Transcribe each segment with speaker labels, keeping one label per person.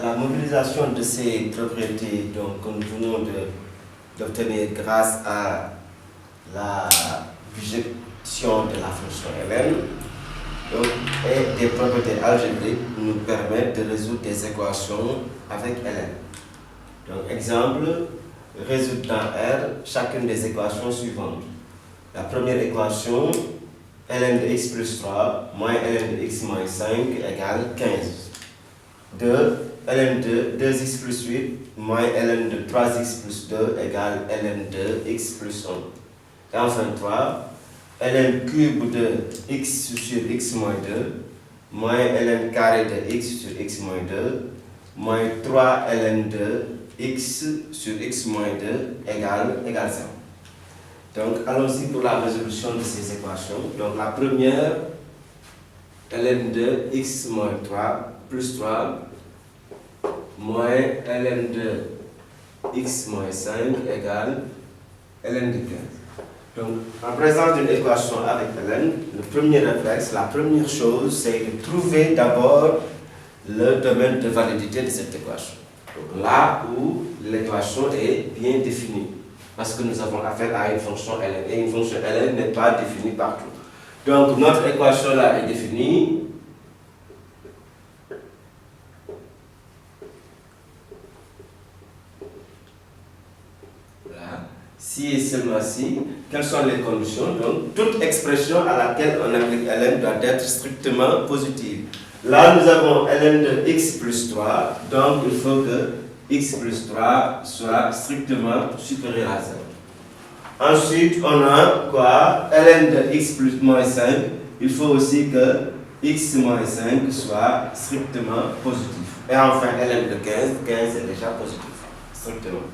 Speaker 1: la mobilisation de ces propriétés donc, que nous venons d'obtenir grâce à la bijection de la fonction Ln donc, et des propriétés algébriques nous permettent de résoudre des équations avec Ln. Donc, exemple, résoudre dans R chacune des équations suivantes. La première équation, ln de x plus 3 moins ln de x moins 5 égale 15. 2. ln de 2x plus 8 moins ln de 3x plus 2 égale ln de x plus 1. Et enfin 3. ln cube de x sur x moins 2 moins ln carré de x sur x moins 2 moins 3 ln de x sur x moins 2 égale 0. Donc, allons-y pour la résolution de ces équations. Donc, la première, ln de x moins 3 plus 3 moins ln de x moins 5 égale ln de 15. Donc, en présence d'une équation avec ln, le premier réflexe, la première chose, c'est de trouver d'abord le domaine de validité de cette équation. Donc, là où l'équation est bien définie. Parce que nous avons affaire à une fonction ln, et une fonction ln n'est pas définie partout. Donc, notre équation là est définie. Voilà. Si et seulement si, quelles sont les conditions? Donc, toute expression à laquelle on applique ln doit être strictement positive. Là, nous avons ln de x plus 3, donc il faut que x plus 3 soit strictement supérieur à 0. Ensuite, on a quoi? Ln de x plus moins 5, il faut aussi que x moins 5 soit strictement positif. Et enfin, ln de 15 est déjà positif, strictement.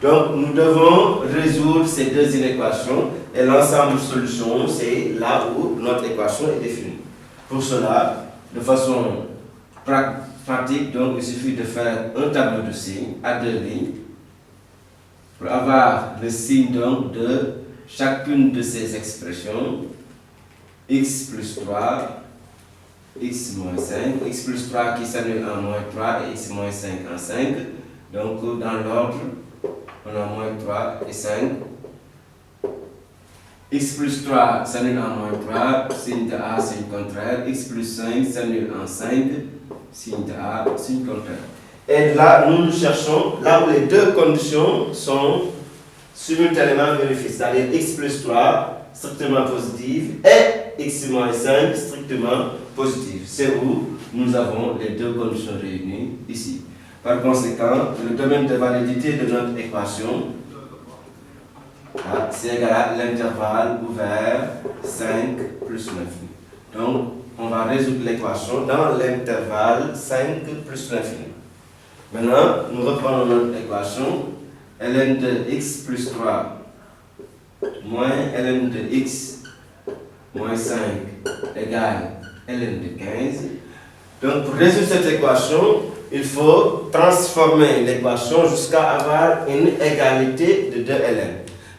Speaker 1: Donc, nous devons résoudre ces deux inéquations et l'ensemble de solutions, c'est là où notre équation est définie. Pour cela, de façon pratique, donc il suffit de faire un tableau de signes à deux lignes pour avoir le signe donc de chacune de ces expressions. X plus 3, x moins 5, x plus 3 qui s'annule en moins 3 et x moins 5 en 5. Donc dans l'ordre, on a moins 3 et 5. X plus 3 s'annule en moins 3, signe de A, signe contraire. X plus 5 s'annule en 5, signe de A, signe contraire. Et là, nous cherchons là où les deux conditions sont simultanément vérifiées, c'est-à-dire x plus 3 strictement positive et x moins 5 strictement positive. C'est où nous avons les deux conditions réunies ici. Par conséquent, le domaine de validité de notre équation, c'est égal à l'intervalle ouvert 5 plus 9. Donc, on va résoudre l'équation dans l'intervalle 5 plus l'infini. Maintenant, nous reprenons notre équation. Ln de x plus 3 moins ln de x moins 5 égale ln de 15. Donc, pour résoudre cette équation, il faut transformer l'équation jusqu'à avoir une égalité de 2 ln.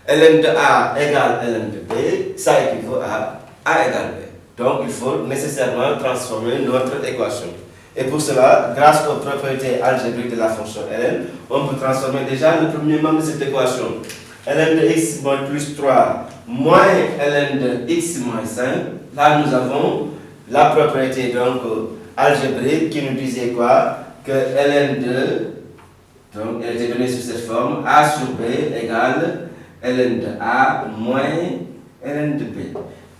Speaker 1: Ln de A égale ln de B, ça équivaut à A égale B. Donc, il faut nécessairement transformer notre équation. Et pour cela, grâce aux propriétés algébriques de la fonction ln, on peut transformer déjà le premier membre de cette équation. Ln de x moins plus 3 moins ln de x moins 5. Là, nous avons la propriété donc, algébrique qui nous disait quoi? Que ln de, donc elle était donnée sous cette forme, a sur b égale ln de a moins ln de b.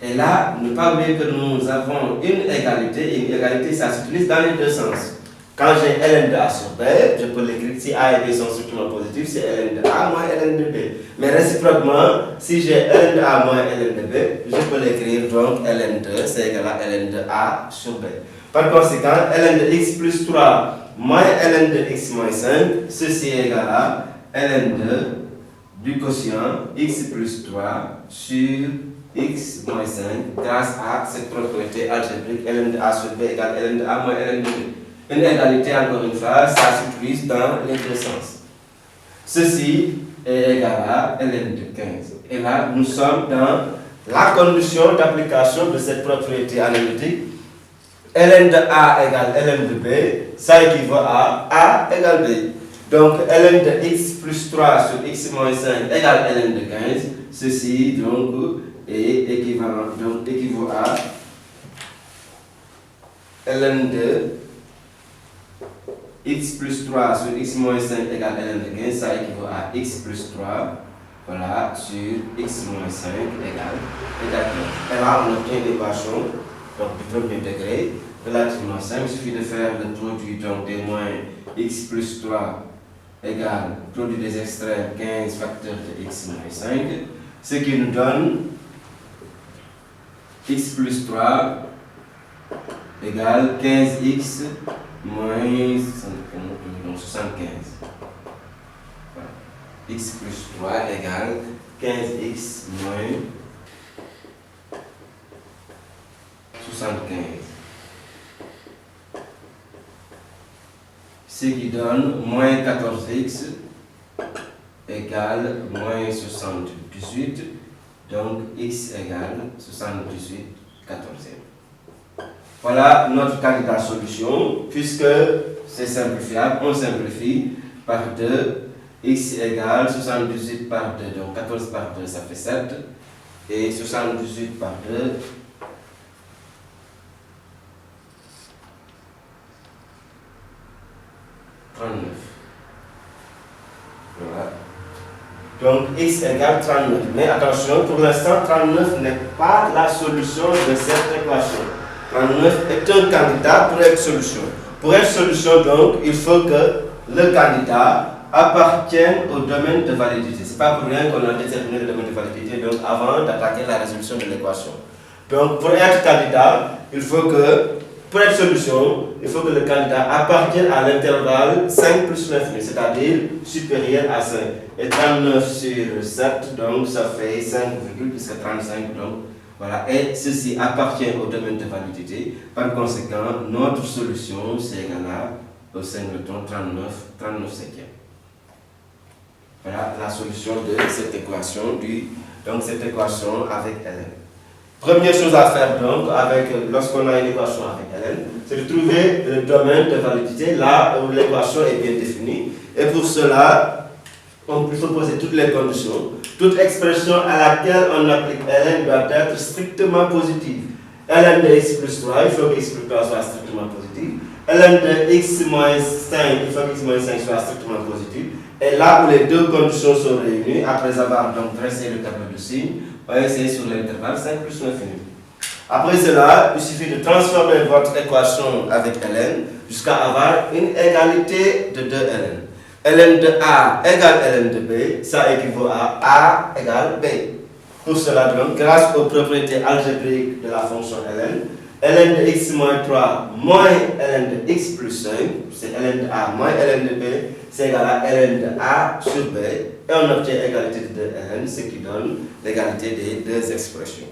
Speaker 1: Et là, ne pas oublier que nous avons une égalité, et une égalité, ça s'utilise dans les deux sens. Quand j'ai ln de a sur b, je peux l'écrire, si a et b sont strictement positifs, c'est ln de a moins ln de b. Mais réciproquement, si j'ai ln de a moins ln de b, je peux l'écrire donc ln de, c'est égal à ln de a sur b. Par conséquent, ln de x plus 3 moins ln de x moins 5, ceci est égal à ln de du quotient x plus 3 sur x moins 5 grâce à cette propriété algébrique ln de a sur b égale ln de a moins ln de b. Une égalité, encore une fois, ça s'utilise dans les deux sens. Ceci est égal à ln de 15. Et là, nous sommes dans la condition d'application de cette propriété analytique ln de A égale ln de B, ça équivaut à A égale B. Donc ln de x plus 3 sur x moins 5 égale ln de 15. Ceci donc est équivalent, donc équivaut à ln de x plus 3 sur x moins 5 égale ln de 15, ça équivaut à x plus 3, voilà, sur x moins 5 égale 9. Et là, on obtient l'équation du premier degré relativement simple. Il suffit de faire le produit donc des moins x plus 3 égale produit des extrêmes 15 facteur de x moins 5, ce qui nous donne x plus 3 égale 15x moins 75. Voilà. X plus 3 égale 15x moins 75. Ce qui donne moins 14x égale moins 78. Donc x égale 78 14e. Voilà notre candidat solution. Puisque c'est simplifiable, on simplifie par 2. X égale 78 par 2, donc 14 par 2, ça fait 7. Et 78 par 2, 39. Voilà. Donc x égale 39. Mais attention, pour l'instant, 39 n'est pas la solution de cette équation. 39 est un candidat pour être solution. Pour être solution, donc, il faut que le candidat appartienne au domaine de validité. Ce n'est pas pour rien qu'on a déterminé le domaine de validité donc avant d'attaquer la résolution de l'équation. Donc, pour être candidat, il faut que, pour être solution, il faut que le candidat appartienne à l'intervalle 5 plus 9, c'est-à-dire supérieur à 5. Et 39 sur 7, donc ça fait 5, puisque 35, donc voilà. Et ceci appartient au domaine de validité. Par conséquent, notre solution, c'est égal à, au singleton 39 cinquièmes. Voilà la solution de cette équation, donc cette équation avec ln. Première chose à faire donc, lorsqu'on a une équation avec ln, c'est de trouver le domaine de validité là où l'équation est bien définie. Et pour cela, il faut poser toutes les conditions. Toute expression à laquelle on applique ln doit être strictement positive. Ln de x plus 3, il faut que x plus 3 soit strictement positif. Ln de x moins 5, il faut que x moins 5 soit strictement positif. Et là où les deux conditions sont réunies, après avoir donc dressé le tableau de signes, on va essayer sur l'intervalle 5 plus 9 finis. Après cela, il suffit de transformer votre équation avec ln jusqu'à avoir une égalité de 2 ln. Ln de A égale ln de B, ça équivaut à A égale B. Pour cela, donc, grâce aux propriétés algébriques de la fonction ln, ln de x moins 3 moins ln de x plus 5, c'est ln de A moins ln de B, c'est égal à ln de A sur B, et on obtient égalité de 2 ln, ce qui donne l'égalité des deux expressions.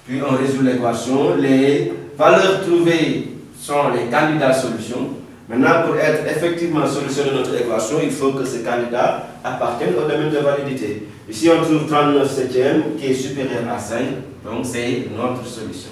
Speaker 1: Puis on résout l'équation, les valeurs trouvées sont les candidats solutions. Maintenant, pour être effectivement solutionné notre équation, il faut que ce candidat appartienne au domaine de validité. Ici, on trouve 39 septième qui est supérieur à 5, donc c'est notre solution.